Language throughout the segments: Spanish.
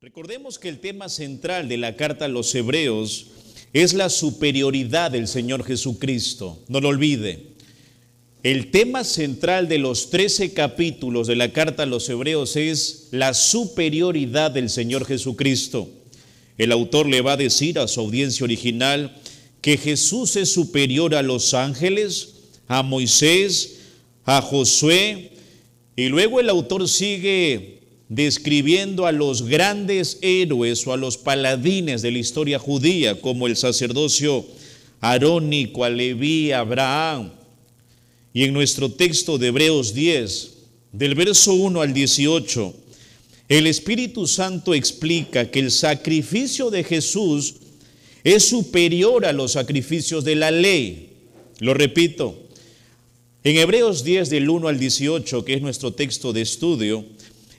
Recordemos que el tema central de la carta a los Hebreos es la superioridad del Señor Jesucristo. No lo olvide. El tema central de los 13 capítulos de la carta a los Hebreos es la superioridad del Señor Jesucristo. El autor le va a decir a su audiencia original que Jesús es superior a los ángeles, a Moisés, a Josué, y luego el autor sigue describiendo a los grandes héroes o a los paladines de la historia judía, como el sacerdocio arónico, a Leví, a Abraham. Y en nuestro texto de Hebreos 10, del verso 1 al 18, el Espíritu Santo explica que el sacrificio de Jesús es superior a los sacrificios de la ley. Lo repito, en Hebreos 10 del 1 al 18, que es nuestro texto de estudio,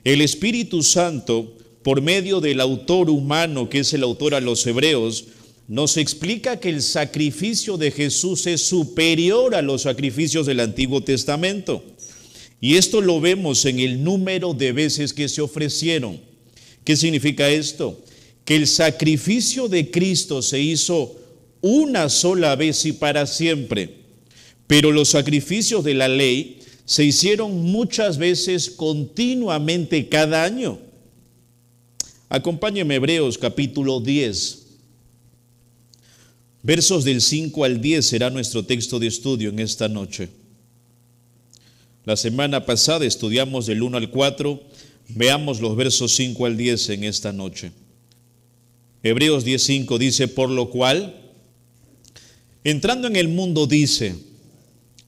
el Espíritu Santo, por medio del autor humano, que es el autor a los Hebreos, nos explica que el sacrificio de Jesús es superior a los sacrificios del Antiguo Testamento. Y esto lo vemos en el número de veces que se ofrecieron. ¿Qué significa esto? Que el sacrificio de Cristo se hizo una sola vez y para siempre, pero los sacrificios de la ley se hicieron muchas veces continuamente cada año. Acompáñeme, Hebreos capítulo 10, versos del 5 al 10 será nuestro texto de estudio en esta noche. La semana pasada estudiamos del 1 al 4, veamos los versos 5 al 10 en esta noche. Hebreos 10:5 dice: por lo cual, entrando en el mundo dice,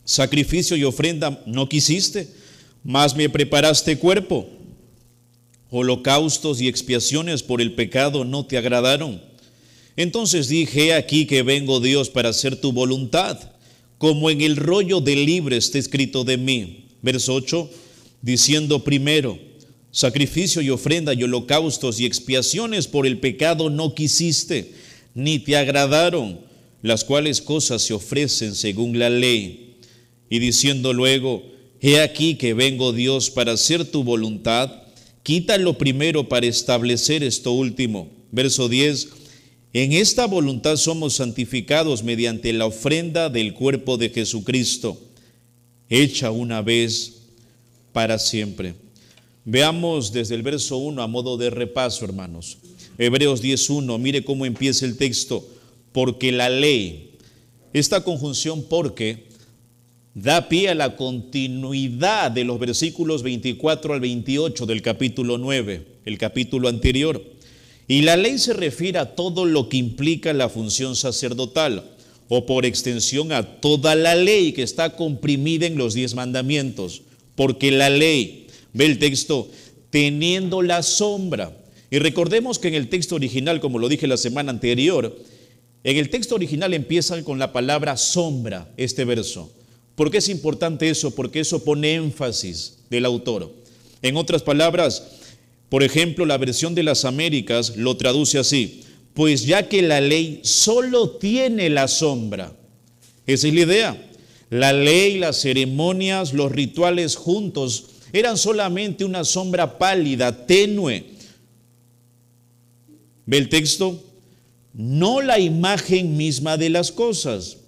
sacrificio y ofrenda no quisiste, mas me preparaste cuerpo. Holocaustos y expiaciones por el pecado no te agradaron. Entonces dije, he aquí que vengo, Dios, para hacer tu voluntad, como en el rollo del libro está escrito de mí. Verso 8, diciendo primero, sacrificio y ofrenda y holocaustos y expiaciones por el pecado no quisiste, ni te agradaron, las cuales cosas se ofrecen según la ley. Y diciendo luego, he aquí que vengo, Dios, para hacer tu voluntad, quita lo primero para establecer esto último. Verso 10, en esta voluntad somos santificados mediante la ofrenda del cuerpo de Jesucristo, hecha una vez para siempre. Veamos desde el verso 1 a modo de repaso, hermanos. Hebreos 10:1, mire cómo empieza el texto. Porque la ley, esta conjunción porque da pie a la continuidad de los versículos 24 al 28 del capítulo 9, el capítulo anterior. Y la ley se refiere a todo lo que implica la función sacerdotal, o por extensión a toda la ley que está comprimida en los 10 mandamientos. Porque la ley, ve el texto, teniendo la sombra. Y recordemos que en el texto original, como lo dije la semana anterior, en el texto original empieza con la palabra sombra este verso. ¿Por qué es importante eso? Porque eso pone énfasis del autor. En otras palabras, por ejemplo, la versión de las Américas lo traduce así: pues ya que la ley solo tiene la sombra. Esa es la idea. La ley, las ceremonias, los rituales juntos eran solamente una sombra pálida, tenue. ¿Ve el texto? No la imagen misma de las cosas.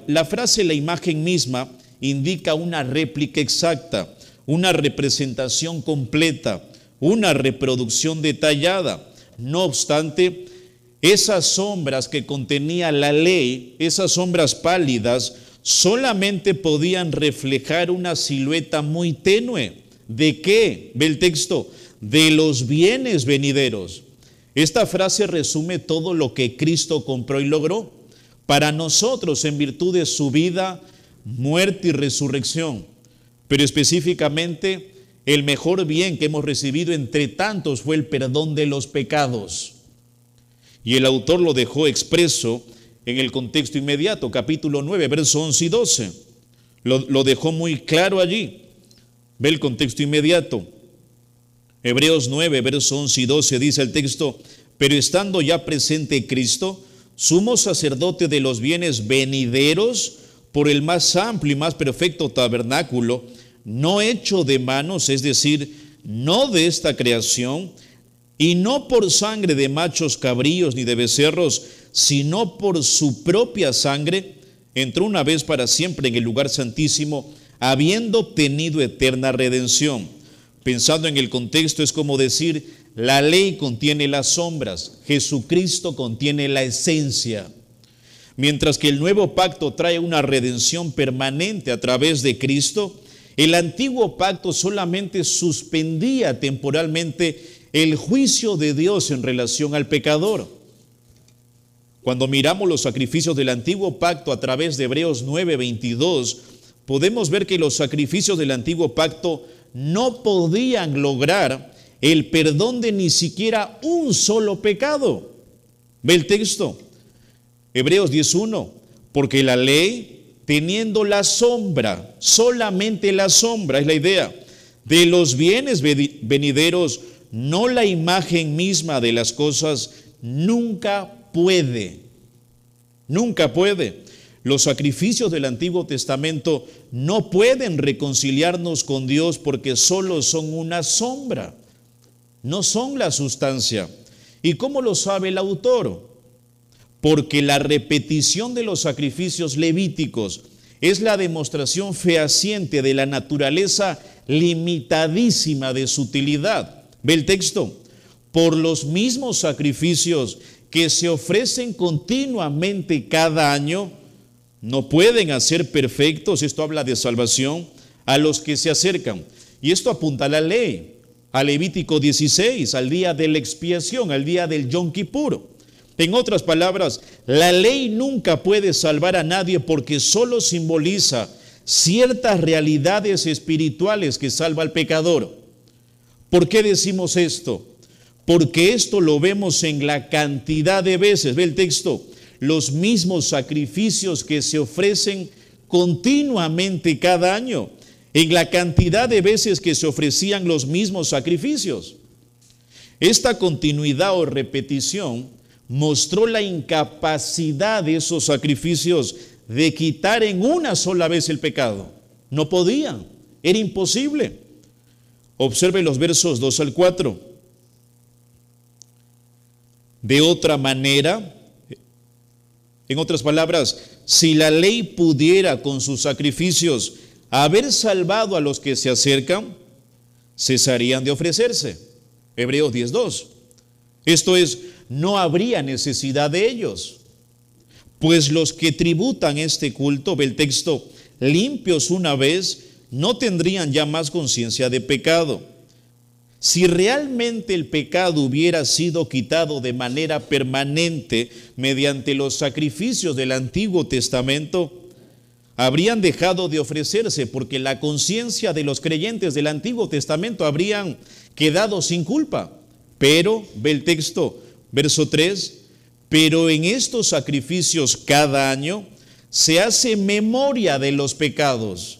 La frase la imagen misma indica una réplica exacta, una representación completa, una reproducción detallada. No obstante, esas sombras que contenía la ley, esas sombras pálidas, solamente podían reflejar una silueta muy tenue. ¿De qué? Ve el texto, de los bienes venideros. Esta frase resume todo lo que Cristo compró y logró para nosotros en virtud de su vida, muerte y resurrección. Pero específicamente, el mejor bien que hemos recibido entre tantos fue el perdón de los pecados. Y el autor lo dejó expreso en el contexto inmediato, capítulo 9, versos 11 y 12. Lo dejó muy claro allí. Ve el contexto inmediato. Hebreos 9, versos 11 y 12 dice el texto: pero estando ya presente Cristo, sumo sacerdote de los bienes venideros, por el más amplio y más perfecto tabernáculo, no hecho de manos, es decir, no de esta creación, y no por sangre de machos cabríos ni de becerros, sino por su propia sangre, entró una vez para siempre en el lugar santísimo, habiendo obtenido eterna redención. Pensando en el contexto, es como decir, la ley contiene las sombras, Jesucristo contiene la esencia. Mientras que el nuevo pacto trae una redención permanente a través de Cristo, el antiguo pacto solamente suspendía temporalmente el juicio de Dios en relación al pecador. Cuando miramos los sacrificios del antiguo pacto a través de Hebreos 9:22, podemos ver que los sacrificios del antiguo pacto no podían lograr el perdón de ni siquiera un solo pecado. Ve el texto, Hebreos 10:1, porque la ley, teniendo la sombra, solamente la sombra es la idea, de los bienes venideros, no la imagen misma de las cosas, nunca puede. Los sacrificios del Antiguo Testamento no pueden reconciliarnos con Dios porque solo son una sombra, no son la sustancia. ¿Y cómo lo sabe el autor? Porque la repetición de los sacrificios levíticos es la demostración fehaciente de la naturaleza limitadísima de su utilidad. Ve el texto, por los mismos sacrificios que se ofrecen continuamente cada año, no pueden hacer perfectos, esto habla de salvación, a los que se acercan. Y esto apunta a la ley, a Levítico 16, al día de la expiación, al día del Yom Kippur. En otras palabras, la ley nunca puede salvar a nadie porque solo simboliza ciertas realidades espirituales que salva al pecador. ¿Por qué decimos esto? Porque esto lo vemos en la cantidad de veces, ve el texto, los mismos sacrificios que se ofrecen continuamente cada año, en la cantidad de veces que se ofrecían los mismos sacrificios. Esta continuidad o repetición mostró la incapacidad de esos sacrificios de quitar en una sola vez el pecado. No podían, era imposible. Observe los versos 2 al 4. De otra manera, en otras palabras, si la ley pudiera con sus sacrificios haber salvado a los que se acercan, cesarían de ofrecerse. Hebreos 10:2. Esto es, no habría necesidad de ellos, pues los que tributan este culto, ve el texto, limpios una vez, no tendrían ya más conciencia de pecado. Si realmente el pecado hubiera sido quitado de manera permanente mediante los sacrificios del Antiguo Testamento, habrían dejado de ofrecerse porque la conciencia de los creyentes del Antiguo Testamento habrían quedado sin culpa. Pero, ve el texto, verso 3, pero en estos sacrificios cada año se hace memoria de los pecados.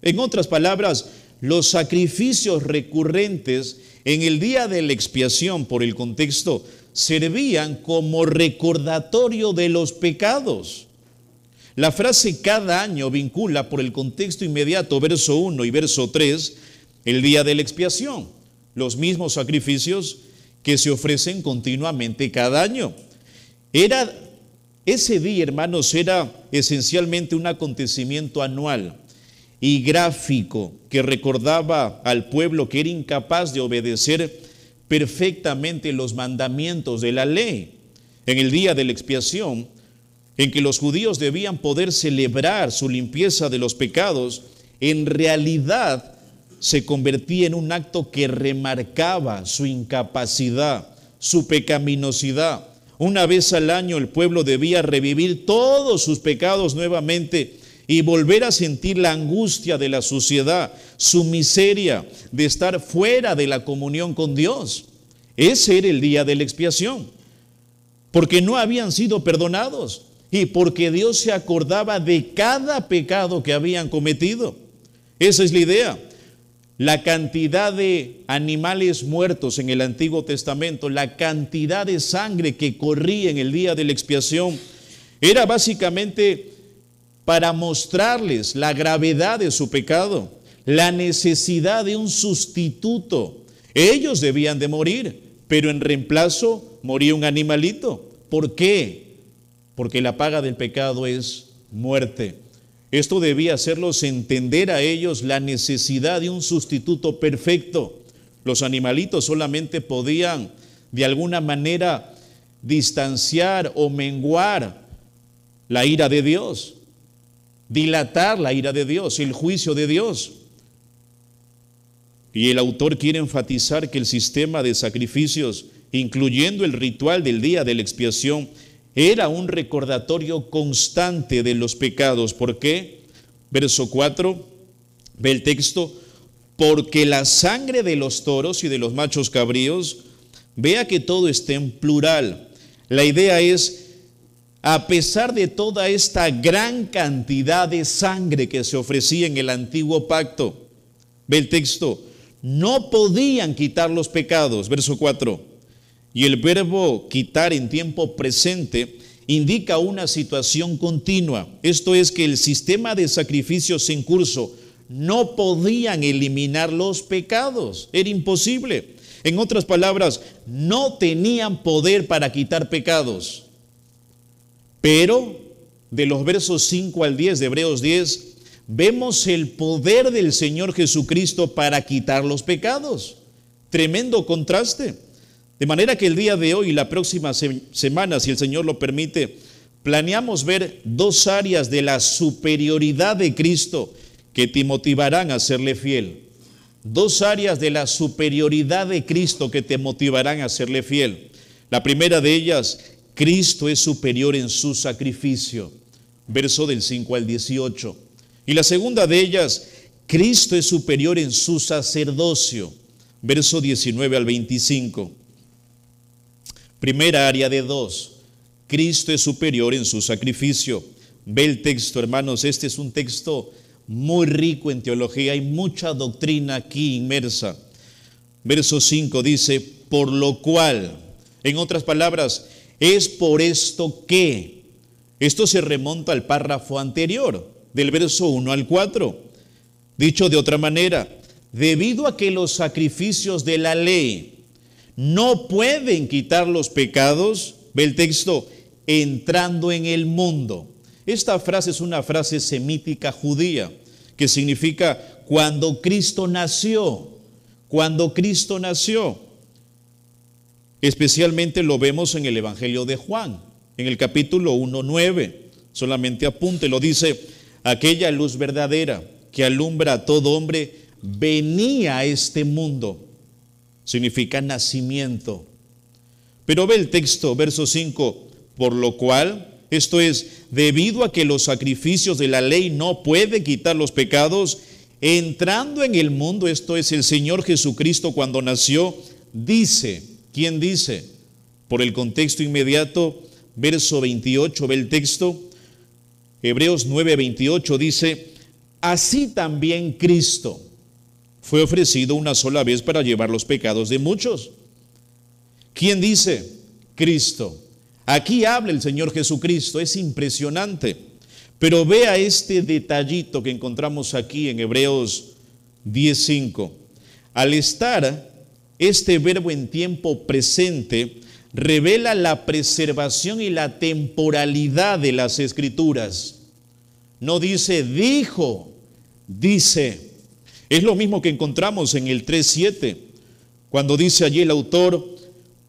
En otras palabras, los sacrificios recurrentes en el día de la expiación, por el contexto, servían como recordatorio de los pecados. La frase cada año vincula por el contexto inmediato, verso 1 y verso 3, el día de la expiación, los mismos sacrificios que se ofrecen continuamente cada año. Ese día, hermanos, era esencialmente un acontecimiento anual y gráfico que recordaba al pueblo que era incapaz de obedecer perfectamente los mandamientos de la ley. En el día de la expiación, en que los judíos debían poder celebrar su limpieza de los pecados, en realidad se convertía en un acto que remarcaba su incapacidad, su pecaminosidad. Una vez al año el pueblo debía revivir todos sus pecados nuevamente y volver a sentir la angustia de la suciedad, su miseria de estar fuera de la comunión con Dios. Ese era el día de la expiación, porque no habían sido perdonados y porque Dios se acordaba de cada pecado que habían cometido. Esa es la idea. La cantidad de animales muertos en el Antiguo Testamento, la cantidad de sangre que corría en el día de la expiación, era básicamente para mostrarles la gravedad de su pecado, la necesidad de un sustituto. Ellos debían de morir, pero en reemplazo moría un animalito. ¿Por qué? Porque la paga del pecado es muerte. Esto debía hacerlos entender a ellos la necesidad de un sustituto perfecto. Los animalitos solamente podían de alguna manera distanciar o menguar la ira de Dios, dilatar la ira de Dios, el juicio de Dios. Y el autor quiere enfatizar que el sistema de sacrificios, incluyendo el ritual del día de la expiación, era un recordatorio constante de los pecados. ¿Por qué? Verso 4, ve el texto: porque la sangre de los toros y de los machos cabríos, vea que todo está en plural. La idea es, a pesar de toda esta gran cantidad de sangre que se ofrecía en el antiguo pacto, ve el texto, no podían quitar los pecados. Verso 4. Y el verbo quitar en tiempo presente indica una situación continua. Esto es que el sistema de sacrificios en curso no podían eliminar los pecados. Era imposible. En otras palabras, no tenían poder para quitar pecados. Pero de los versos 5 al 10 de Hebreos 10, vemos el poder del Señor Jesucristo para quitar los pecados. Tremendo contraste. De manera que el día de hoy y la próxima semana, si el Señor lo permite, planeamos ver dos áreas de la superioridad de Cristo que te motivarán a serle fiel. Dos áreas de la superioridad de Cristo que te motivarán a serle fiel. La primera de ellas, Cristo es superior en su sacrificio. Verso del 5 al 18. Y la segunda de ellas, Cristo es superior en su sacerdocio. Verso 19 al 25. Primera área de dos, Cristo es superior en su sacrificio. Ve el texto, hermanos, este es un texto muy rico en teología, hay mucha doctrina aquí inmersa. Verso 5 dice, por lo cual, en otras palabras, es por esto que. Esto se remonta al párrafo anterior, del verso 1 al 4. Dicho de otra manera, debido a que los sacrificios de la ley no pueden quitar los pecados, ve el texto, entrando en el mundo. Esta frase es una frase semítica judía que significa cuando Cristo nació. Cuando Cristo nació. Especialmente lo vemos en el Evangelio de Juan, en el capítulo 1:9. Solamente apúntelo, dice, aquella luz verdadera que alumbra a todo hombre venía a este mundo. Significa nacimiento. Pero ve el texto, verso 5, por lo cual, esto es, debido a que los sacrificios de la ley no pueden quitar los pecados, entrando en el mundo, esto es, el Señor Jesucristo cuando nació, dice, ¿quién dice? Por el contexto inmediato, verso 28, ve el texto, Hebreos 9:28 dice, así también Cristo fue ofrecido una sola vez para llevar los pecados de muchos. ¿Quién dice? Cristo. Aquí habla el Señor Jesucristo, es impresionante. Pero vea este detallito que encontramos aquí en Hebreos 10:5. Al estar este verbo en tiempo presente, revela la preservación y la temporalidad de las Escrituras. No dice dijo, dice. Es lo mismo que encontramos en el 3:7, cuando dice allí el autor,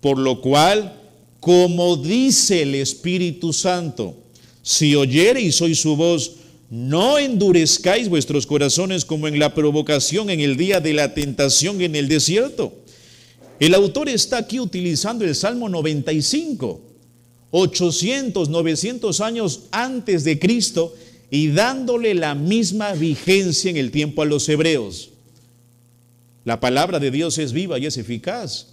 por lo cual, como dice el Espíritu Santo, si oyereis hoy su voz, no endurezcáis vuestros corazones como en la provocación en el día de la tentación en el desierto. El autor está aquí utilizando el Salmo 95, 800, 900 años antes de Cristo, y dándole la misma vigencia en el tiempo a los hebreos. La palabra de Dios es viva y es eficaz.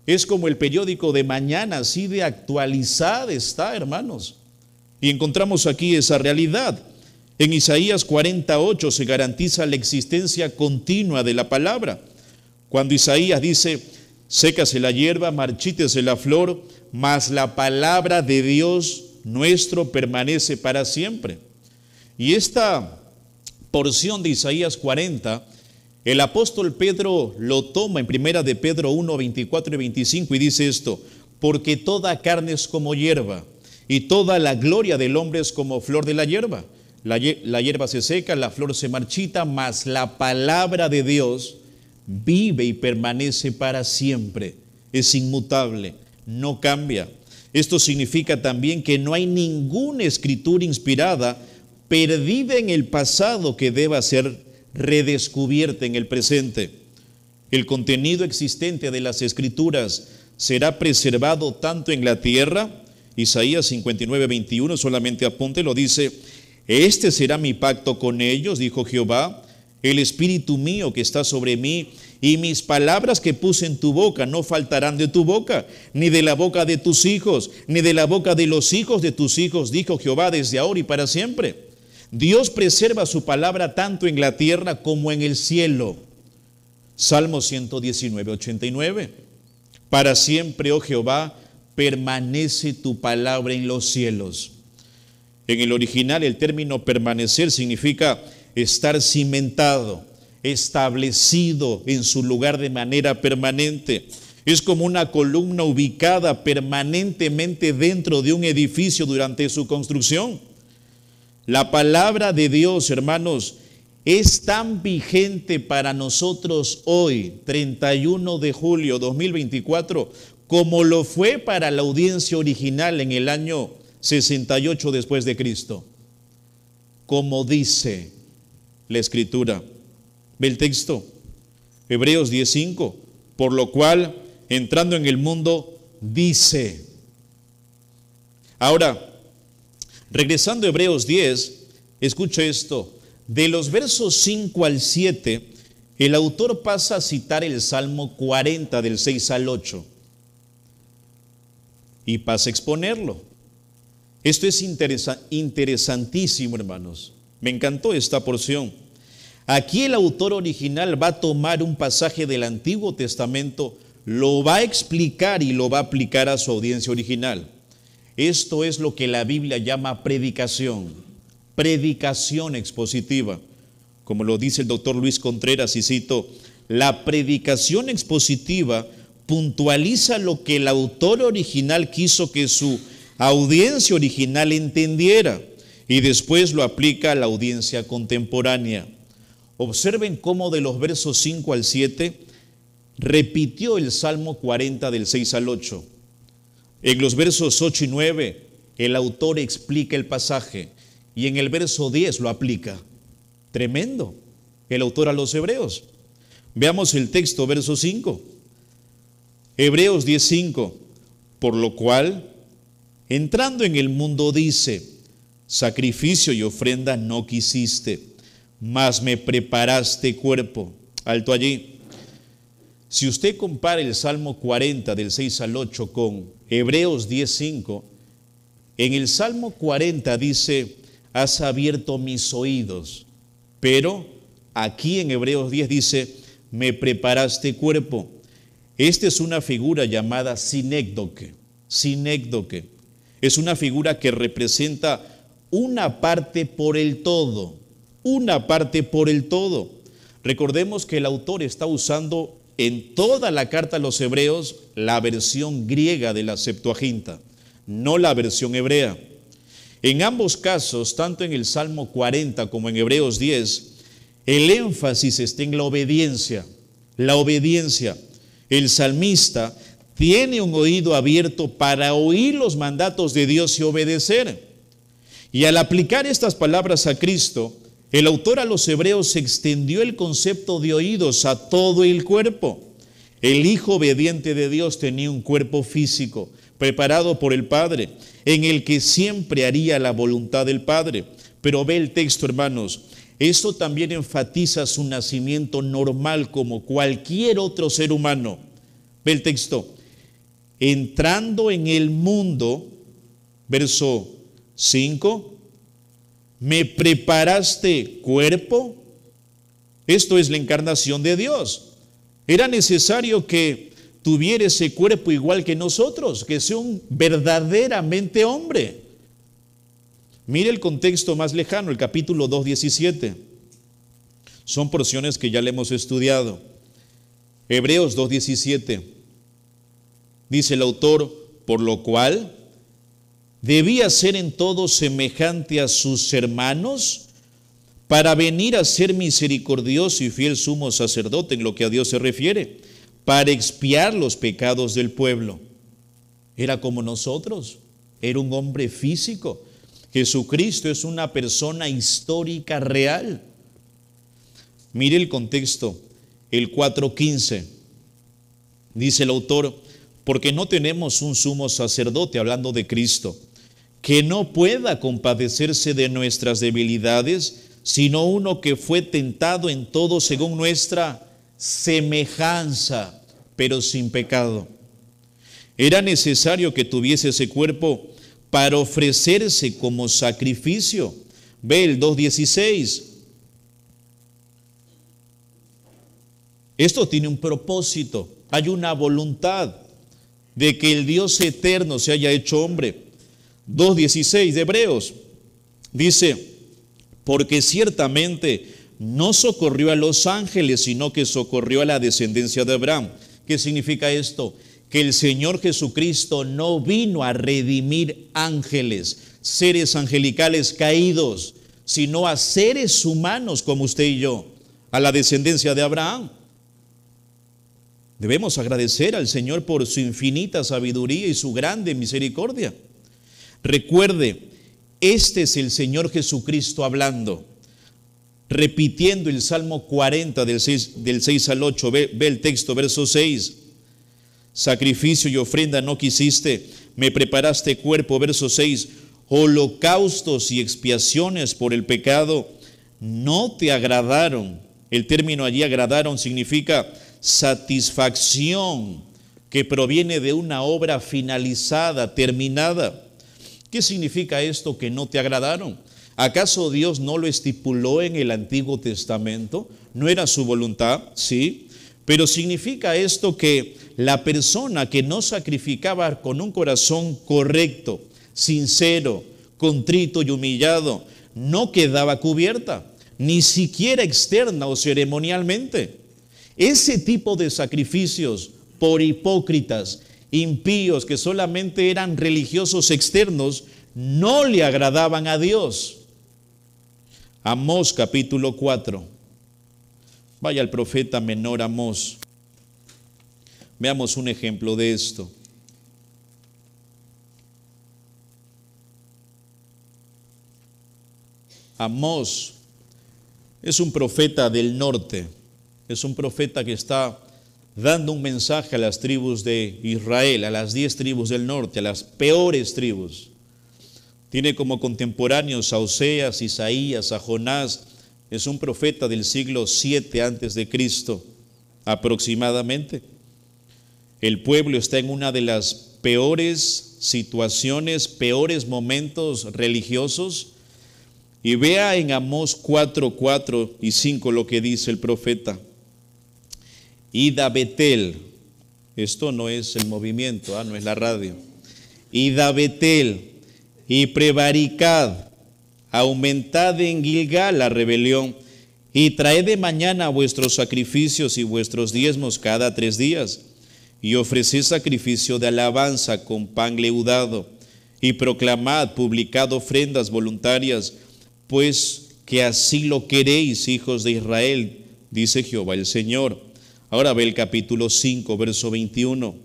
Es como el periódico de mañana, así de actualizada está, hermanos. Y encontramos aquí esa realidad. En Isaías 48 se garantiza la existencia continua de la palabra. Cuando Isaías dice, sécase la hierba, marchítese la flor, mas la palabra de Dios nuestro permanece para siempre. Y esta porción de Isaías 40 El apóstol Pedro lo toma en primera de Pedro 1, 24 y 25 y dice esto: porque toda carne es como hierba, y toda la gloria del hombre es como flor de la hierba. La hierba se seca, la flor se marchita, mas la palabra de Dios vive y permanece para siempre. Es inmutable, no cambia. Esto significa también que no hay ninguna escritura inspirada perdida en el pasado que deba ser redescubierta en el presente. El contenido existente de las escrituras será preservado tanto en la tierra. Isaías 59, 21, solamente apúntelo, dice: este será mi pacto con ellos, dijo Jehová, el espíritu mío que está sobre mí, y mis palabras que puse en tu boca no faltarán de tu boca, ni de la boca de tus hijos, ni de la boca de los hijos de tus hijos, dijo Jehová, desde ahora y para siempre. Dios preserva su palabra tanto en la tierra como en el cielo. Salmo 119, 89. Para siempre, oh Jehová, permanece tu palabra en los cielos. En el original, el término permanecer significa estar cimentado, establecido en su lugar de manera permanente. Es como una columna ubicada permanentemente dentro de un edificio durante su construcción. La palabra de Dios, hermanos, es tan vigente para nosotros hoy, 31 de julio 2024, como lo fue para la audiencia original en el año 68 después de Cristo. Como dice la Escritura. Ve el texto, Hebreos 10:5, por lo cual, entrando en el mundo, dice. Ahora, regresando a Hebreos 10, escucha esto. De los versos 5 al 7, el autor pasa a citar el Salmo 40 del 6 al 8 y pasa a exponerlo. Esto es interesantísimo, hermanos. Me encantó esta porción. Aquí el autor original va a tomar un pasaje del Antiguo Testamento, lo va a explicar y lo va a aplicar a su audiencia original. Esto es lo que la Biblia llama predicación expositiva. Como lo dice el doctor Luis Contreras, y cito: la predicación expositiva puntualiza lo que el autor original quiso que su audiencia original entendiera y después lo aplica a la audiencia contemporánea. Observen cómo de los versos 5 al 7 repitió el Salmo 40 del 6 al 8. En los versos 8 y 9 el autor explica el pasaje y en el verso 10 lo aplica. Tremendo el autor a los hebreos. Veamos el texto, verso 5. Hebreos 10:5. Por lo cual, entrando en el mundo, dice: sacrificio y ofrenda no quisiste, mas me preparaste cuerpo. Alto allí. Si usted compara el Salmo 40 del 6 al 8 con Hebreos 10:5, en el Salmo 40 dice: has abierto mis oídos, pero aquí en Hebreos 10 dice: me preparaste cuerpo. Esta es una figura llamada sinécdoque. Sinécdoque es una figura que representa una parte por el todo, una parte por el todo. Recordemos que el autor está usando en toda la carta a los hebreos la versión griega de la Septuaginta, no la versión hebrea. En ambos casos, tanto en el Salmo 40 como en Hebreos 10, el énfasis está en la obediencia. La obediencia. El salmista tiene un oído abierto para oír los mandatos de Dios y obedecer. Y al aplicar estas palabras a Cristo, el autor a los hebreos extendió el concepto de oídos a todo el cuerpo. El Hijo obediente de Dios tenía un cuerpo físico, preparado por el Padre, en el que siempre haría la voluntad del Padre. Pero ve el texto, hermanos, esto también enfatiza su nacimiento normal como cualquier otro ser humano. Ve el texto. Entrando en el mundo, verso 5, me preparaste cuerpo. Esto es la encarnación de Dios. Era necesario que tuviera ese cuerpo igual que nosotros, que sea un verdaderamente hombre. Mire el contexto más lejano, el capítulo 2:17. Son porciones que ya le hemos estudiado. Hebreos 2:17. Dice el autor, por lo cual debía ser en todo semejante a sus hermanos, para venir a ser misericordioso y fiel sumo sacerdote en lo que a Dios se refiere, para expiar los pecados del pueblo. Era como nosotros, era un hombre físico. Jesucristo es una persona histórica real. Mire el contexto, el 4:15. Dice el autor, porque no tenemos un sumo sacerdote, hablando de Cristo, que no pueda compadecerse de nuestras debilidades, sino uno que fue tentado en todo según nuestra semejanza, pero sin pecado. Era necesario que tuviese ese cuerpo para ofrecerse como sacrificio. Ve el 2:16. Esto tiene un propósito, hay una voluntad de que el Dios eterno se haya hecho hombre. 2:16 de Hebreos dice, porque ciertamente no socorrió a los ángeles, sino que socorrió a la descendencia de Abraham. ¿Qué significa esto? Que el Señor Jesucristo no vino a redimir ángeles, seres angelicales caídos, sino a seres humanos como usted y yo, a la descendencia de Abraham. Debemos agradecer al Señor por su infinita sabiduría y su grande misericordia. Recuerde, este es el Señor Jesucristo hablando, repitiendo el Salmo 40 del 6 al 8. Ve el texto, verso 6. Sacrificio y ofrenda no quisiste, me preparaste cuerpo, verso 6. Holocaustos y expiaciones por el pecado no te agradaron. El término allí agradaron significa satisfacción que proviene de una obra finalizada, terminada. ¿Qué significa esto que no te agradaron? ¿Acaso Dios no lo estipuló en el Antiguo Testamento? ¿No era su voluntad? Sí. Pero significa esto que la persona que no sacrificaba con un corazón correcto, sincero, contrito y humillado, no quedaba cubierta, ni siquiera externa o ceremonialmente. Ese tipo de sacrificios por hipócritas, impíos, que solamente eran religiosos externos, no le agradaban a Dios. Amós capítulo 4. Vaya al profeta menor Amós. Veamos un ejemplo de esto. Amós es un profeta del norte, es un profeta que está dando un mensaje a las tribus de Israel, a las 10 tribus del norte, a las peores tribus. Tiene como contemporáneos a Oseas, Isaías, a Jonás. Es un profeta del siglo 7 antes de Cristo, aproximadamente. El pueblo está en una de las peores situaciones, peores momentos religiosos. Y vea en Amós 4, 4 y 5 lo que dice el profeta. Id a Betel. Esto no es el movimiento, no es la radio. Id a Betel y prevaricad, aumentad en Gilgal la rebelión, y traed de mañana vuestros sacrificios y vuestros diezmos cada 3 días, y ofreced sacrificio de alabanza con pan leudado, y proclamad, publicad ofrendas voluntarias, pues que así lo queréis, hijos de Israel, dice Jehová el Señor. Ahora ve el capítulo 5, verso 21.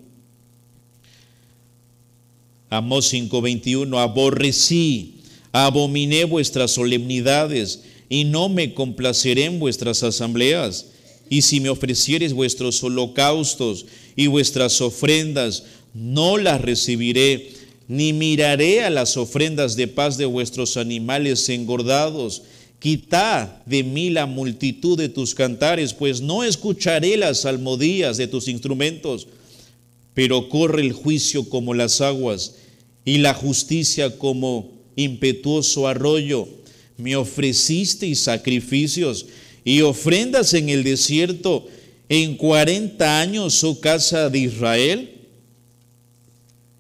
Amós 5:21, aborrecí, abominé vuestras solemnidades, y no me complaceré en vuestras asambleas. Y si me ofreciereis vuestros holocaustos y vuestras ofrendas, no las recibiré, ni miraré a las ofrendas de paz de vuestros animales engordados. Quitad de mí la multitud de tus cantares, pues no escucharé las salmodías de tus instrumentos. Pero corre el juicio como las aguas, y la justicia como impetuoso arroyo. Me ofrecisteis sacrificios y ofrendas en el desierto en 40 años, oh casa de Israel.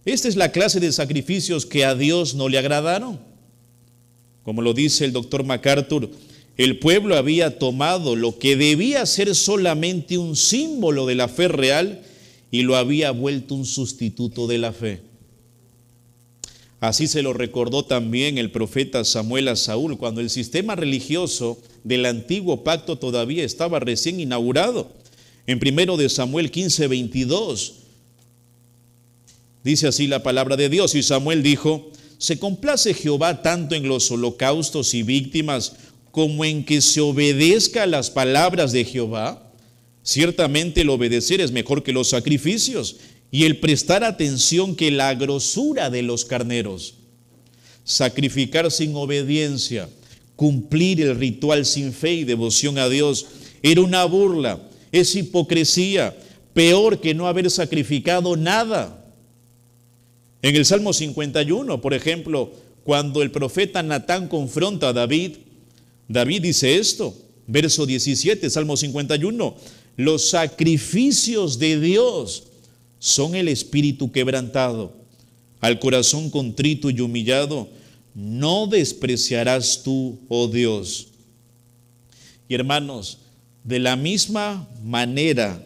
Esta es la clase de sacrificios que a Dios no le agradaron. Como lo dice el doctor MacArthur, El pueblo había tomado lo que debía ser solamente un símbolo de la fe real y lo había vuelto un sustituto de la fe. Así se lo recordó también el profeta Samuel a Saúl, cuando el sistema religioso del antiguo pacto todavía estaba recién inaugurado. En 1 de Samuel 15:22, dice así la palabra de Dios: y Samuel dijo: ¿se complace Jehová tanto en los holocaustos y víctimas como en que se obedezca a las palabras de Jehová? Ciertamente el obedecer es mejor que los sacrificios, y el prestar atención que la grosura de los carneros. Sacrificar sin obediencia, cumplir el ritual sin fe y devoción a Dios, era una burla, es hipocresía, peor que no haber sacrificado nada. En el Salmo 51, por ejemplo, cuando el profeta Natán confronta a David, David dice esto, verso 17, Salmo 51, los sacrificios de Dios son el espíritu quebrantado, al corazón contrito y humillado, no despreciarás tú, oh Dios. Y hermanos, de la misma manera,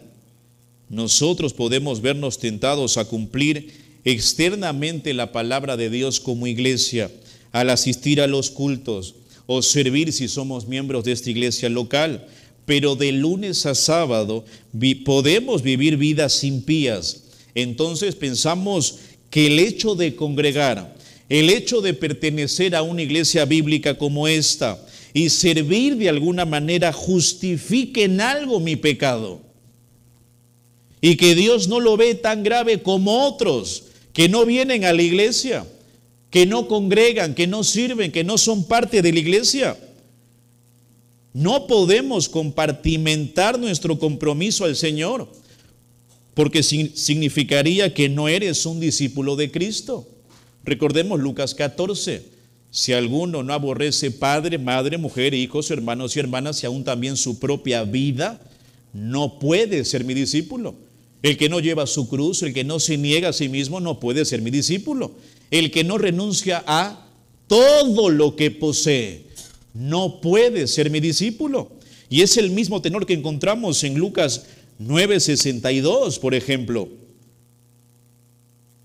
nosotros podemos vernos tentados a cumplir externamente la palabra de Dios como iglesia, al asistir a los cultos o servir si somos miembros de esta iglesia local. Pero de lunes a sábado podemos vivir vidas impías. Entonces pensamos que el hecho de congregar, el hecho de pertenecer a una iglesia bíblica como esta y servir de alguna manera justifique en algo mi pecado. Y que Dios no lo ve tan grave como otros que no vienen a la iglesia, que no congregan, que no sirven, que no son parte de la iglesia. No podemos compartimentar nuestro compromiso al Señor, porque significaría que no eres un discípulo de Cristo. Recordemos Lucas 14, si alguno no aborrece padre, madre, mujer, hijos, hermanos y hermanas, y aún también su propia vida, no puede ser mi discípulo. El que no lleva su cruz, el que no se niega a sí mismo, no puede ser mi discípulo. El que no renuncia a todo lo que posee, no puede ser mi discípulo. Y es el mismo tenor que encontramos en Lucas 9:62, por ejemplo.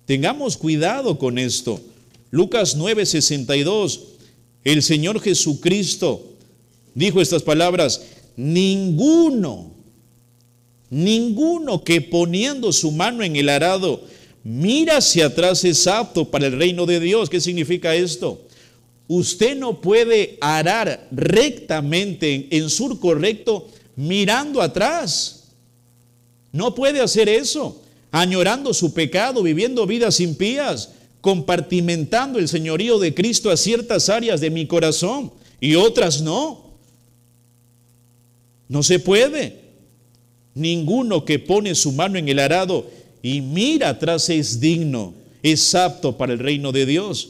Tengamos cuidado con esto. Lucas 9:62, el Señor Jesucristo dijo estas palabras: ninguno que poniendo su mano en el arado mira hacia atrás es apto para el reino de Dios. ¿Qué significa esto? Usted no puede arar rectamente en surco recto mirando atrás. No puede hacer eso, añorando su pecado, viviendo vidas impías, compartimentando el señorío de Cristo a ciertas áreas de mi corazón y otras no. No se puede. Ninguno que pone su mano en el arado y mira atrás es digno, es apto para el reino de Dios.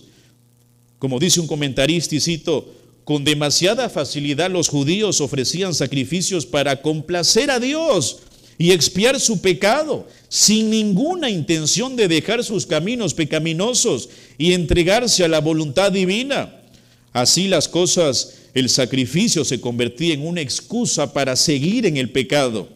Como dice un comentarista, y cito, con demasiada facilidad los judíos ofrecían sacrificios para complacer a Dios y expiar su pecado, sin ninguna intención de dejar sus caminos pecaminosos y entregarse a la voluntad divina. Así las cosas, el sacrificio se convertía en una excusa para seguir en el pecado,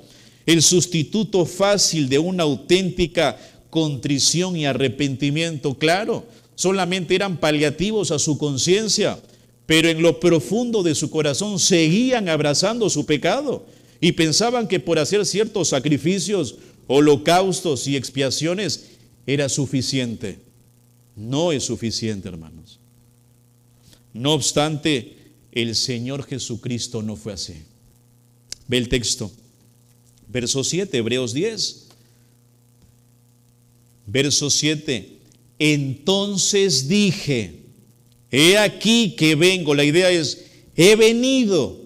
el sustituto fácil de una auténtica contrición y arrepentimiento. Claro, solamente eran paliativos a su conciencia, pero en lo profundo de su corazón seguían abrazando su pecado y pensaban que por hacer ciertos sacrificios, holocaustos y expiaciones era suficiente. No es suficiente, hermanos. No obstante, el Señor Jesucristo no fue así. Ve el texto, verso 7, Hebreos 10, verso 7. Entonces dije, he aquí que vengo. La idea es, he venido,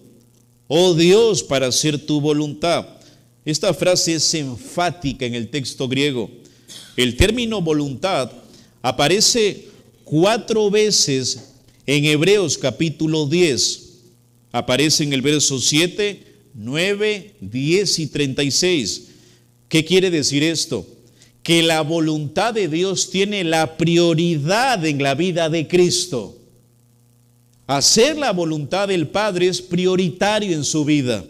oh Dios, para hacer tu voluntad. Esta frase es enfática en el texto griego. El término voluntad aparece 4 veces en Hebreos capítulo 10. Aparece en el verso 7, 9, 10 y 36. ¿Qué quiere decir esto? Que la voluntad de Dios tiene la prioridad en la vida de Cristo. Hacer la voluntad del Padre es prioritario en su vida.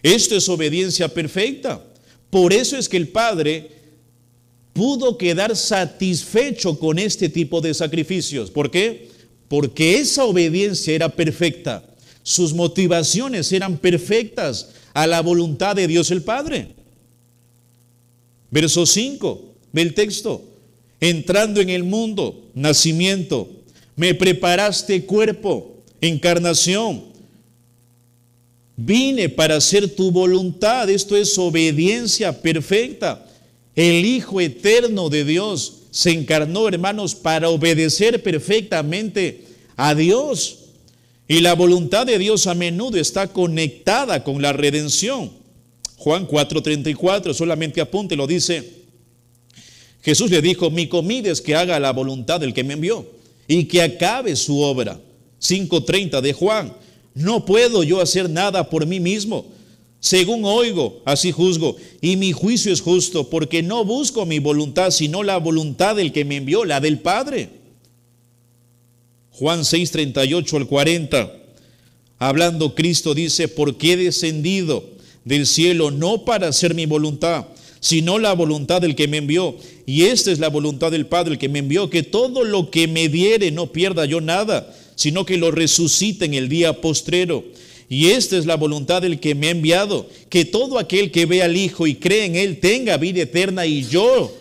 Esto es obediencia perfecta. Por eso es que el Padre pudo quedar satisfecho con este tipo de sacrificios. ¿Por qué? Porque esa obediencia era perfecta. Sus motivaciones eran perfectas a la voluntad de Dios el Padre. Verso 5 del texto. Entrando en el mundo, nacimiento, me preparaste cuerpo, encarnación. Vine para hacer tu voluntad. Esto es obediencia perfecta. El Hijo eterno de Dios se encarnó, hermanos, para obedecer perfectamente a Dios. Y la voluntad de Dios a menudo está conectada con la redención. Juan 4:34, solamente apúntelo, dice, Jesús le dijo, mi comida es que haga la voluntad del que me envió y que acabe su obra. 5:30 de Juan, no puedo yo hacer nada por mí mismo. Según oigo, así juzgo, y mi juicio es justo, porque no busco mi voluntad, sino la voluntad del que me envió, la del Padre. Juan 6:38 al 40, hablando Cristo dice, porque he descendido del cielo no para hacer mi voluntad, sino la voluntad del que me envió. Y esta es la voluntad del Padre, el que me envió, que todo lo que me diere no pierda yo nada, sino que lo resucite en el día postrero. Y esta es la voluntad del que me ha enviado, que todo aquel que ve al Hijo y cree en Él tenga vida eterna, y yo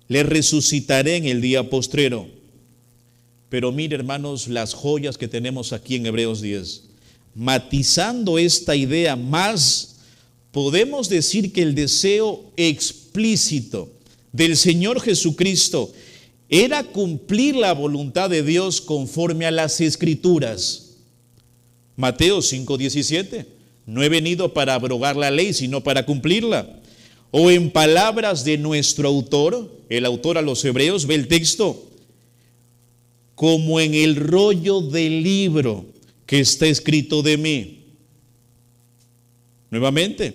le resucitaré en el día postrero. Pero mire, hermanos, las joyas que tenemos aquí en Hebreos 10. Matizando esta idea más, podemos decir que el deseo explícito del Señor Jesucristo era cumplir la voluntad de Dios conforme a las Escrituras. Mateo 5:17, no he venido para abrogar la ley, sino para cumplirla. O en palabras de nuestro autor, el autor a los Hebreos, ve el texto, como en el rollo del libro que está escrito de mí. Nuevamente,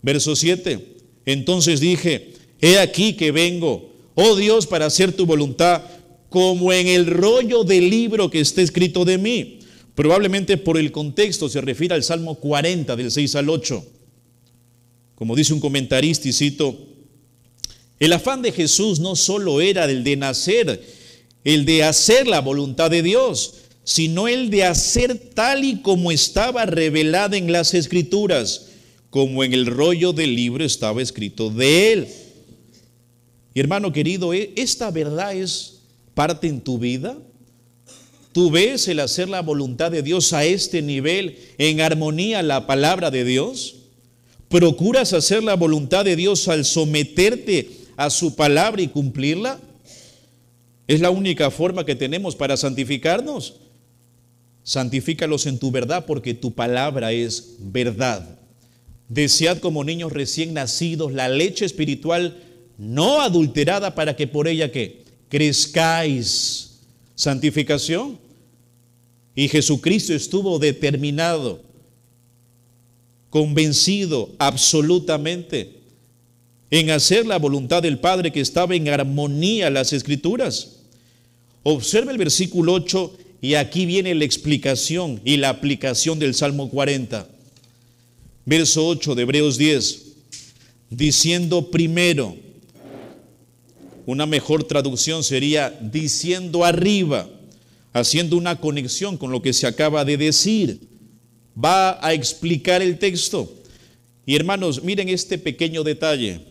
verso 7, entonces dije, he aquí que vengo, oh Dios, para hacer tu voluntad, como en el rollo del libro que está escrito de mí. Probablemente por el contexto se refiere al Salmo 40, del 6 al 8. Como dice un comentarista, y cito, el afán de Jesús no solo era el de nacer, el de hacer la voluntad de Dios, sino el de hacer tal y como estaba revelada en las Escrituras, como en el rollo del libro estaba escrito de Él. Y hermano querido, ¿esta verdad es parte en tu vida? ¿Tú ves el hacer la voluntad de Dios a este nivel, en armonía a la palabra de Dios? ¿Procuras hacer la voluntad de Dios al someterte a su palabra y cumplirla? Es la única forma que tenemos para santificarnos. Santifícalos en tu verdad, porque tu palabra es verdad. Desead como niños recién nacidos la leche espiritual no adulterada, para que por ella ¿qué? Crezcáis. Santificación. Y Jesucristo estuvo determinado, convencido absolutamente en hacer la voluntad del Padre, que estaba en armonía a las Escrituras. Observa el versículo 8, y aquí viene la explicación y la aplicación del Salmo 40. Verso 8 de Hebreos 10, diciendo primero, una mejor traducción sería diciendo arriba, haciendo una conexión con lo que se acaba de decir. Va a explicar el texto. Y hermanos, miren este pequeño detalle.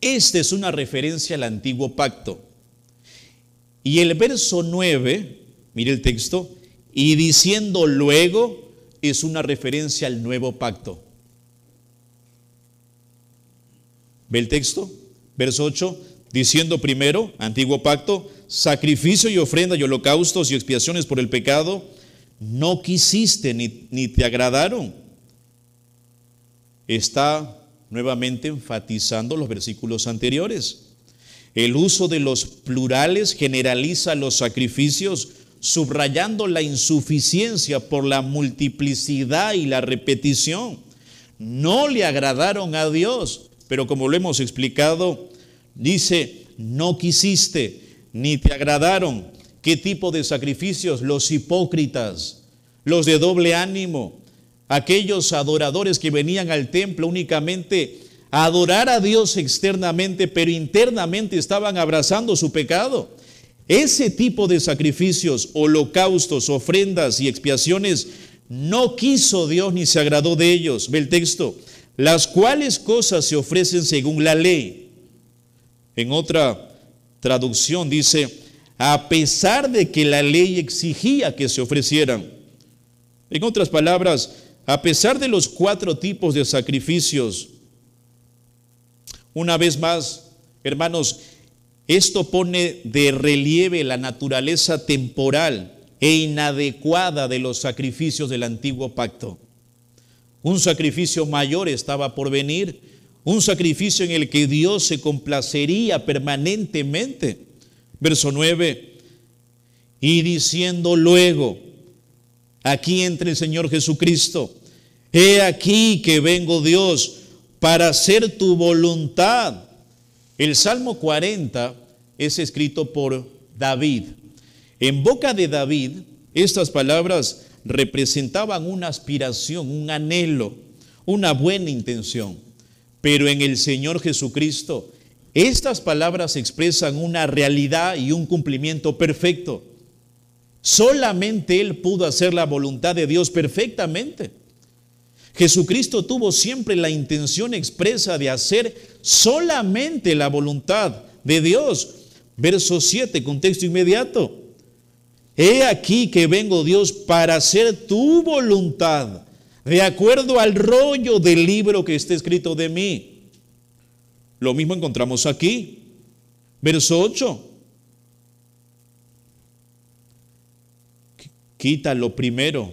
Esta es una referencia al antiguo pacto. Y el verso 9, mire el texto, y diciendo luego, es una referencia al nuevo pacto. ¿Ve el texto? Verso 8, diciendo primero, antiguo pacto, sacrificio y ofrenda y holocaustos y expiaciones por el pecado, no quisiste ni te agradaron. Está nuevamente enfatizando los versículos anteriores. El uso de los plurales generaliza los sacrificios, subrayando la insuficiencia por la multiplicidad y la repetición. No le agradaron a Dios, pero como lo hemos explicado, dice, no quisiste, ni te agradaron. ¿Qué tipo de sacrificios? Los hipócritas, los de doble ánimo, aquellos adoradores que venían al templo únicamente a adorar a Dios externamente, pero internamente estaban abrazando su pecado. Ese tipo de sacrificios, holocaustos, ofrendas y expiaciones, no quiso Dios ni se agradó de ellos. Ve el texto. Las cuales cosas se ofrecen según la ley. En otra traducción dice, a pesar de que la ley exigía que se ofrecieran. En otras palabras, a pesar de los 4 tipos de sacrificios, una vez más, hermanos, esto pone de relieve la naturaleza temporal e inadecuada de los sacrificios del antiguo pacto. Un sacrificio mayor estaba por venir, un sacrificio en el que Dios se complacería permanentemente. Verso 9, y diciendo luego, aquí entra el Señor Jesucristo, he aquí que vengo Dios para hacer tu voluntad. El Salmo 40 es escrito por David. En boca de David, estas palabras representaban una aspiración, un anhelo, una buena intención. Pero en el Señor Jesucristo, estas palabras expresan una realidad y un cumplimiento perfecto. Solamente Él pudo hacer la voluntad de Dios perfectamente. Jesucristo tuvo siempre la intención expresa de hacer solamente la voluntad de Dios. Verso 7, contexto inmediato. He aquí que vengo, Dios, para hacer tu voluntad, de acuerdo al rollo del libro que está escrito de mí. Lo mismo encontramos aquí. Verso 8. Quita lo primero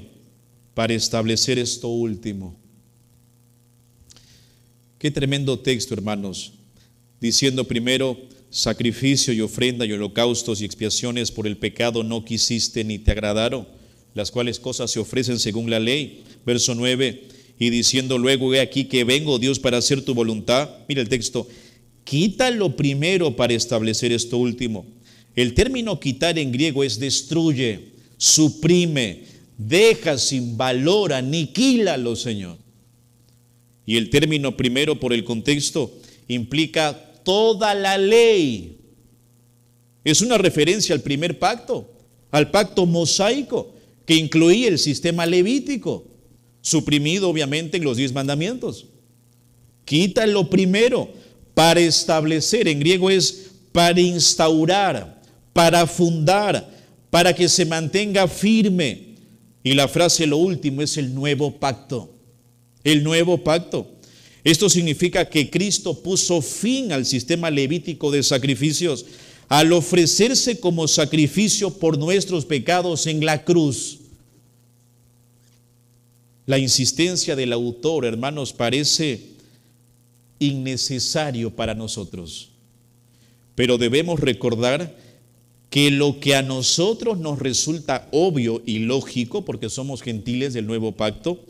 para establecer esto último. Qué tremendo texto, hermanos. Diciendo primero, sacrificio y ofrenda y holocaustos y expiaciones por el pecado no quisiste ni te agradaron, las cuales cosas se ofrecen según la ley. Verso 9, y diciendo luego, he aquí que vengo, Dios, para hacer tu voluntad. Mira el texto, quita lo primero para establecer esto último. El término quitar en griego es destruye, suprime, deja sin valor, aniquílalo, Señor. Y el término primero por el contexto implica toda la ley. Es una referencia al primer pacto, al pacto mosaico, que incluía el sistema levítico, suprimido obviamente en los 10 mandamientos. Quita lo primero para establecer, en griego es para instaurar, para fundar, para que se mantenga firme. Y la frase lo último es el nuevo pacto. El nuevo pacto. Esto significa que Cristo puso fin al sistema levítico de sacrificios al ofrecerse como sacrificio por nuestros pecados en la cruz. La insistencia del autor, hermanos, parece innecesario para nosotros. Pero debemos recordar que lo que a nosotros nos resulta obvio y lógico, porque somos gentiles del nuevo pacto,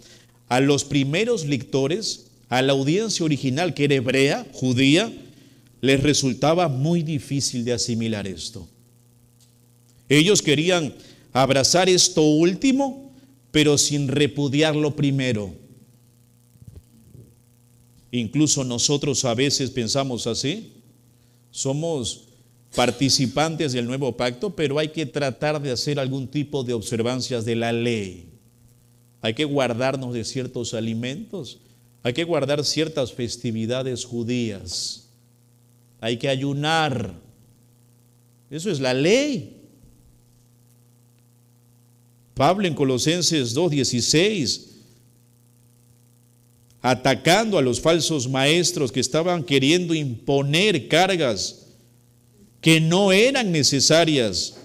a los primeros lectores, a la audiencia original que era hebrea, judía, les resultaba muy difícil de asimilar esto. Ellos querían abrazar esto último, pero sin repudiar lo primero. Incluso nosotros a veces pensamos así. Somos participantes del nuevo pacto, pero hay que tratar de hacer algún tipo de observancias de la ley. Hay que guardarnos de ciertos alimentos. Hay que guardar ciertas festividades judías. Hay que ayunar. Eso es la ley. Pablo en Colosenses 2:16, atacando a los falsos maestros que estaban queriendo imponer cargas que no eran necesarias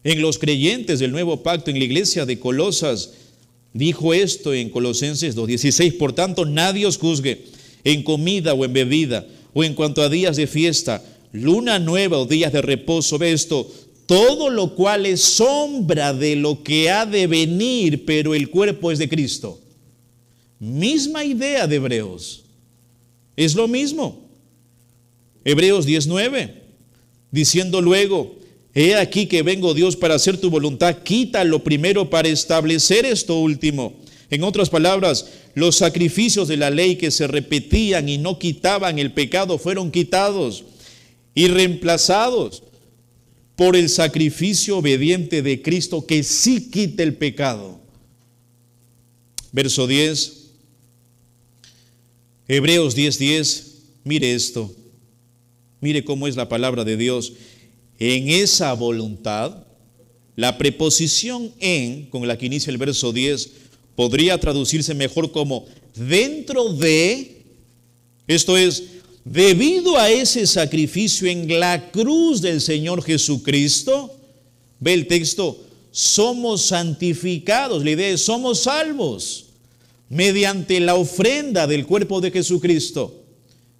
en los creyentes del nuevo pacto, en la iglesia de Colosas, dijo esto en Colosenses 2:16, por tanto nadie os juzgue en comida o en bebida, o en cuanto a días de fiesta, luna nueva o días de reposo. Ve esto, todo lo cual es sombra de lo que ha de venir, pero el cuerpo es de Cristo. Misma idea de Hebreos. Es lo mismo. Hebreos 10:9, diciendo luego, He aquí que vengo, Dios, para hacer tu voluntad. Quita lo primero para establecer esto último. En otras palabras, los sacrificios de la ley que se repetían y no quitaban el pecado fueron quitados y reemplazados por el sacrificio obediente de Cristo que sí quita el pecado. Verso 10, Hebreos 10:10, mire esto, mire cómo es la palabra de Dios. En esa voluntad, la preposición en, con la que inicia el verso 10, podría traducirse mejor como dentro de, esto es, debido a ese sacrificio en la cruz del Señor Jesucristo, ve el texto, somos santificados, la idea es somos salvos mediante la ofrenda del cuerpo de Jesucristo.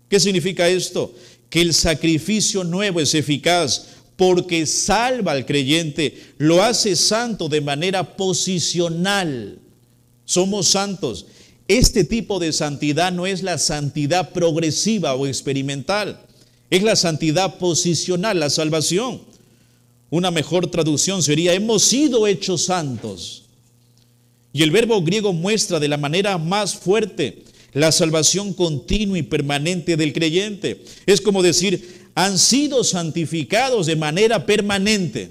¿Qué significa esto? Que el sacrificio nuevo es eficaz porque salva al creyente, lo hace santo de manera posicional. Somos santos. Este tipo de santidad no es la santidad progresiva o experimental, es la santidad posicional, la salvación. Una mejor traducción sería, hemos sido hechos santos. Y el verbo griego muestra de la manera más fuerte la salvación continua y permanente del creyente. Es como decir, han sido santificados de manera permanente.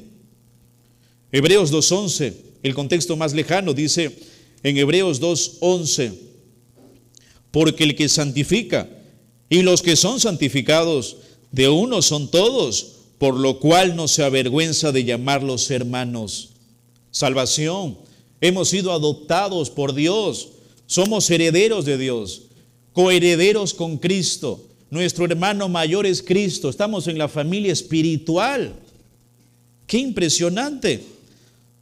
Hebreos 2:11, el contexto más lejano, dice en Hebreos 2:11, porque el que santifica y los que son santificados de uno son todos, por lo cual no se avergüenza de llamarlos hermanos. Salvación, hemos sido adoptados por Dios, somos herederos de Dios, coherederos con Cristo. Nuestro hermano mayor es Cristo, estamos en la familia espiritual. ¡Qué impresionante!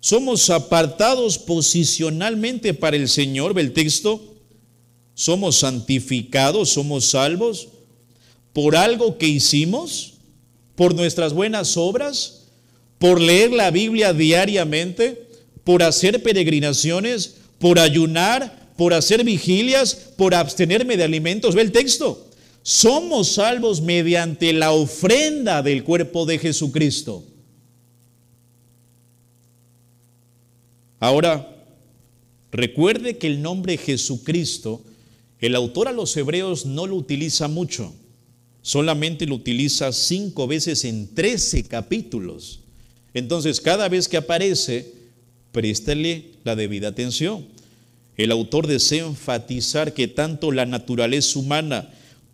Somos apartados posicionalmente para el Señor, ve el texto. Somos santificados, somos salvos por algo que hicimos, por nuestras buenas obras, por leer la Biblia diariamente, por hacer peregrinaciones, por ayunar, por hacer vigilias, por abstenerme de alimentos. Ve el texto. Somos salvos mediante la ofrenda del cuerpo de Jesucristo. Ahora, recuerde que el nombre Jesucristo, el autor a los hebreos no lo utiliza mucho. Solamente lo utiliza 5 veces en 13 capítulos. Entonces, cada vez que aparece, préstale la debida atención. El autor desea enfatizar que tanto la naturaleza humana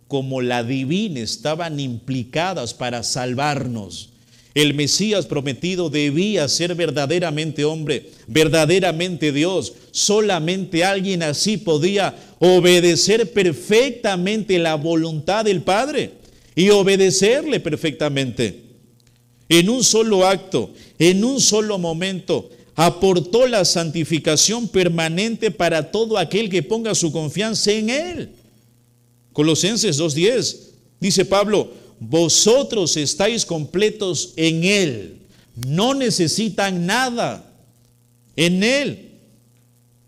como la divina estaban implicadas para salvarnos. El Mesías prometido debía ser verdaderamente hombre, verdaderamente Dios. Solamente alguien así podía obedecer perfectamente la voluntad del Padre y obedecerle perfectamente. En un solo acto, en un solo momento, aportó la santificación permanente para todo aquel que ponga su confianza en Él. Colosenses 2:10, dice Pablo, vosotros estáis completos en Él, no necesitan nada en Él.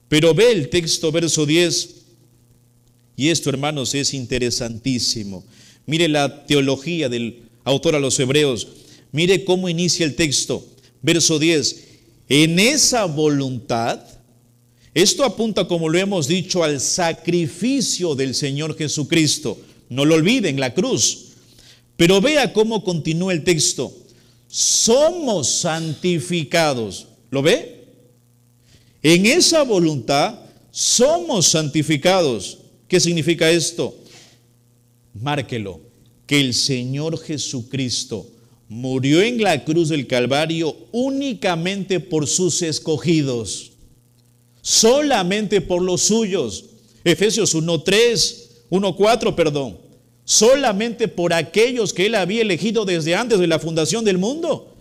Pero ve el texto, verso 10, y esto, hermanos, es interesantísimo. Mire la teología del autor a los hebreos, mire cómo inicia el texto, verso 10, en esa voluntad. Esto apunta, como lo hemos dicho, al sacrificio del Señor Jesucristo. No lo olviden, la cruz. Pero vea cómo continúa el texto. Somos santificados. ¿Lo ve? En esa voluntad somos santificados. ¿Qué significa esto? Márquelo. Que el Señor Jesucristo murió en la cruz del Calvario únicamente por sus escogidos. Solamente por los suyos. Efesios 1:4, perdón. Solamente por aquellos que Él había elegido desde antes de la fundación del mundo.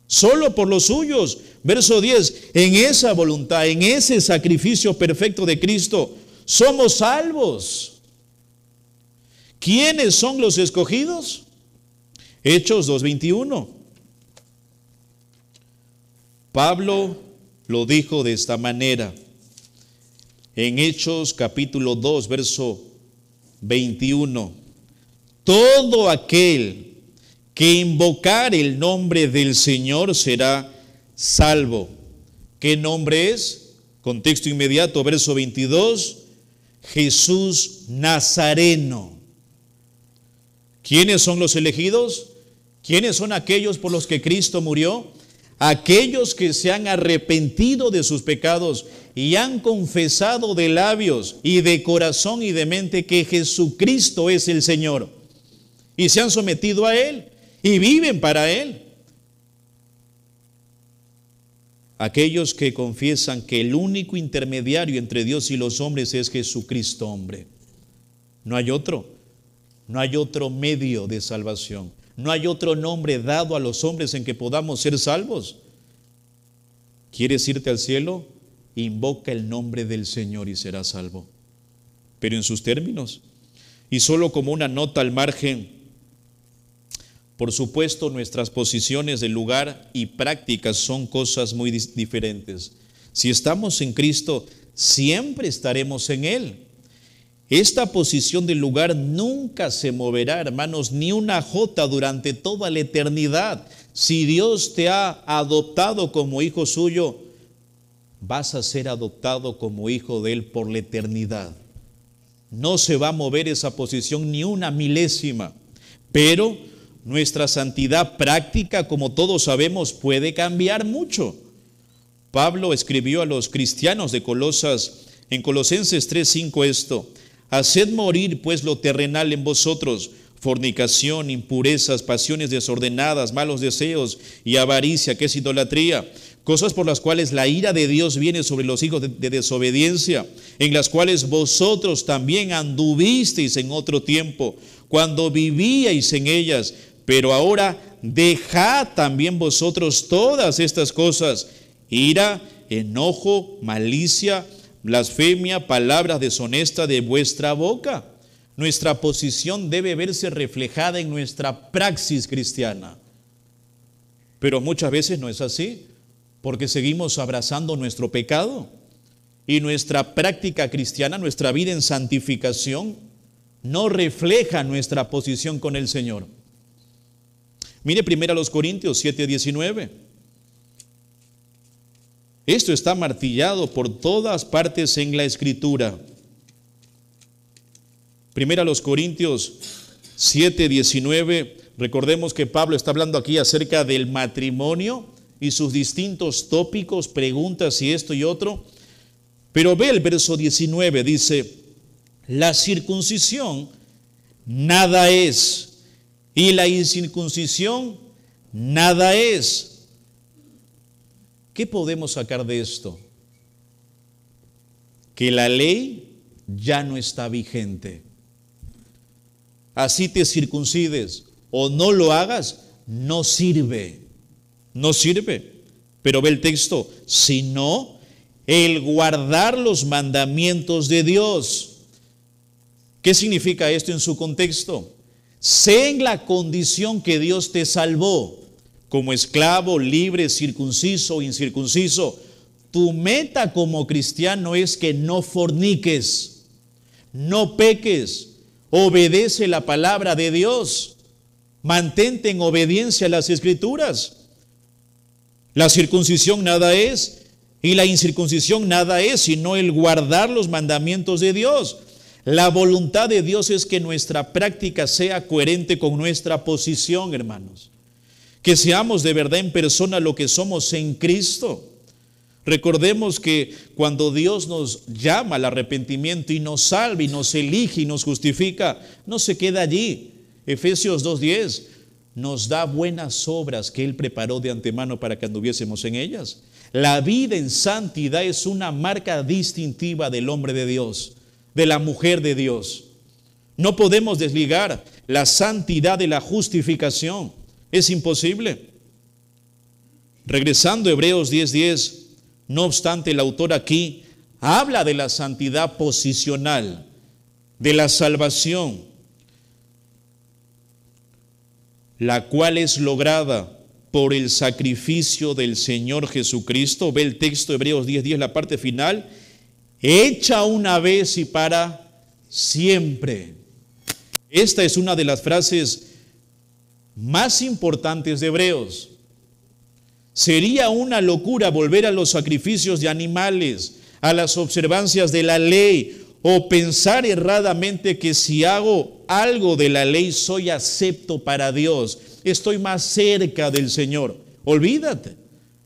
Solo por los suyos. Verso 10, en esa voluntad, en ese sacrificio perfecto de Cristo, somos salvos. ¿Quiénes son los escogidos? Hechos 2:21. Pablo lo dijo de esta manera. En Hechos capítulo 2, verso 21. Todo aquel que invocar el nombre del Señor será salvo. ¿Qué nombre es? Contexto inmediato, verso 22, Jesús Nazareno. ¿Quiénes son los elegidos? ¿Quiénes son aquellos por los que Cristo murió? Aquellos que se han arrepentido de sus pecados y han confesado de labios y de corazón y de mente que Jesucristo es el Señor. Y se han sometido a Él y viven para Él. Aquellos que confiesan que el único intermediario entre Dios y los hombres es Jesucristo, hombre. No hay otro. No hay otro medio de salvación. No hay otro nombre dado a los hombres en que podamos ser salvos. ¿Quieres irte al cielo? Invoca el nombre del Señor y serás salvo. Pero en sus términos. Y solo como una nota al margen, por supuesto, nuestras posiciones de lugar y prácticas son cosas muy diferentes. Si estamos en Cristo, siempre estaremos en Él. Esta posición del lugar nunca se moverá, hermanos, ni una jota durante toda la eternidad. Si Dios te ha adoptado como hijo suyo, vas a ser adoptado como hijo de Él por la eternidad. No se va a mover esa posición ni una milésima, pero nuestra santidad práctica, como todos sabemos, puede cambiar mucho. Pablo escribió a los cristianos de Colosas, en Colosenses 3:5 esto: haced morir pues lo terrenal en vosotros, fornicación, impurezas, pasiones desordenadas, malos deseos y avaricia, que es idolatría, cosas por las cuales la ira de Dios viene sobre los hijos de desobediencia, en las cuales vosotros también anduvisteis en otro tiempo, cuando vivíais en ellas, pero ahora dejad también vosotros todas estas cosas: ira, enojo, malicia, blasfemia, palabras deshonestas de vuestra boca. Nuestra posición debe verse reflejada en nuestra praxis cristiana. Pero muchas veces no es así, porque seguimos abrazando nuestro pecado. Y nuestra práctica cristiana, nuestra vida en santificación, no refleja nuestra posición con el Señor. Mire 1 Corintios 7:19. Esto está martillado por todas partes en la Escritura. 1 Corintios 7:19. Recordemos que Pablo está hablando aquí acerca del matrimonio y sus distintos tópicos, preguntas y esto y otro. Pero ve el verso 19, dice: la circuncisión nada es, y la incircuncisión nada es. ¿Qué podemos sacar de esto? Que la ley ya no está vigente. Así te circuncides o no lo hagas, no sirve. No sirve. Pero ve el texto: sino el guardar los mandamientos de Dios. ¿Qué significa esto en su contexto? Sé en la condición que Dios te salvó, como esclavo, libre, circunciso o incircunciso. Tu meta como cristiano es que no forniques, no peques, obedece la palabra de Dios, mantente en obediencia a las Escrituras. La circuncisión nada es y la incircuncisión nada es, sino el guardar los mandamientos de Dios. La voluntad de Dios es que nuestra práctica sea coherente con nuestra posición, hermanos. Que seamos de verdad en persona lo que somos en Cristo. Recordemos que cuando Dios nos llama al arrepentimiento y nos salva y nos elige y nos justifica, no se queda allí. Efesios 2:10 nos da buenas obras que Él preparó de antemano para que anduviésemos en ellas. La vida en santidad es una marca distintiva del hombre de Dios, de la mujer de Dios. No podemos desligar la santidad de la justificación. Es imposible. Regresando a Hebreos 10:10, no obstante, el autor aquí habla de la santidad posicional, de la salvación, la cual es lograda por el sacrificio del Señor Jesucristo. Ve el texto, Hebreos 10:10, la parte final: hecha una vez y para siempre. Esta es una de las frases más importantes de Hebreos. Sería una locura volver a los sacrificios de animales, a las observancias de la ley, o pensar erradamente que si hago algo de la ley soy acepto para Dios, estoy más cerca del Señor. Olvídate,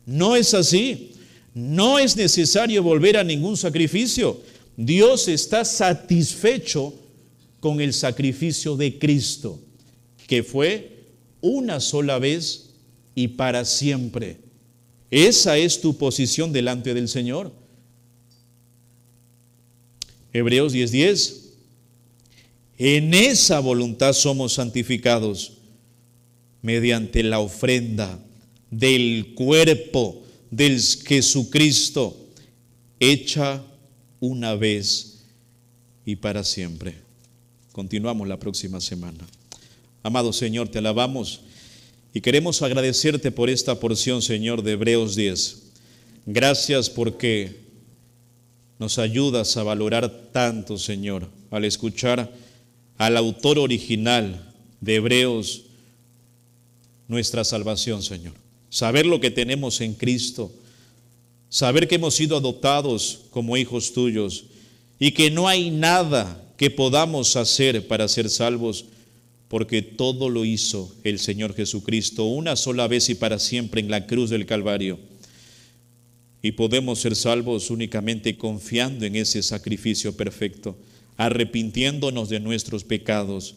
no es así. No es necesario volver a ningún sacrificio. Dios está satisfecho con el sacrificio de Cristo, que fue una sola vez y para siempre. Esa es tu posición delante del Señor. Hebreos 10:10. En esa voluntad somos santificados mediante la ofrenda del cuerpo del Jesucristo, hecha una vez y para siempre. Continuamos la próxima semana. Amado Señor, te alabamos y queremos agradecerte por esta porción, Señor, de Hebreos 10. Gracias porque nos ayudas a valorar tanto, Señor, al escuchar al autor original de Hebreos nuestra salvación, Señor. Saber lo que tenemos en Cristo, saber que hemos sido adoptados como hijos tuyos y que no hay nada que podamos hacer para ser salvos, porque todo lo hizo el Señor Jesucristo una sola vez y para siempre en la cruz del Calvario. Y podemos ser salvos únicamente confiando en ese sacrificio perfecto, arrepintiéndonos de nuestros pecados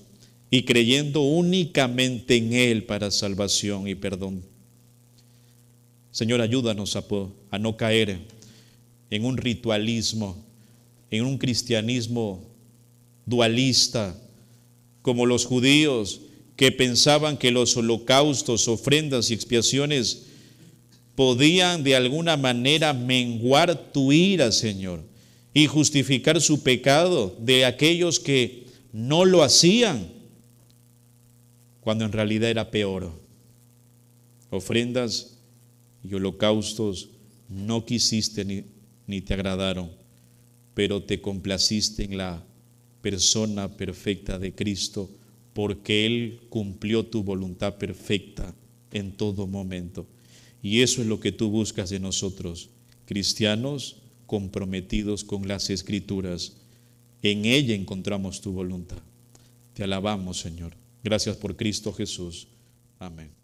y creyendo únicamente en Él para salvación y perdón. Señor, ayúdanos a no caer en un ritualismo, en un cristianismo dualista, como los judíos que pensaban que los holocaustos, ofrendas y expiaciones podían de alguna manera menguar tu ira, Señor, y justificar su pecado de aquellos que no lo hacían, cuando en realidad era peor. Ofrendas y holocaustos no quisiste ni te agradaron, pero te complaciste en la persona perfecta de Cristo, porque Él cumplió tu voluntad perfecta en todo momento. Y eso es lo que tú buscas de nosotros, cristianos comprometidos con las Escrituras. En ella encontramos tu voluntad. Te alabamos, Señor. Gracias por Cristo Jesús. Amén.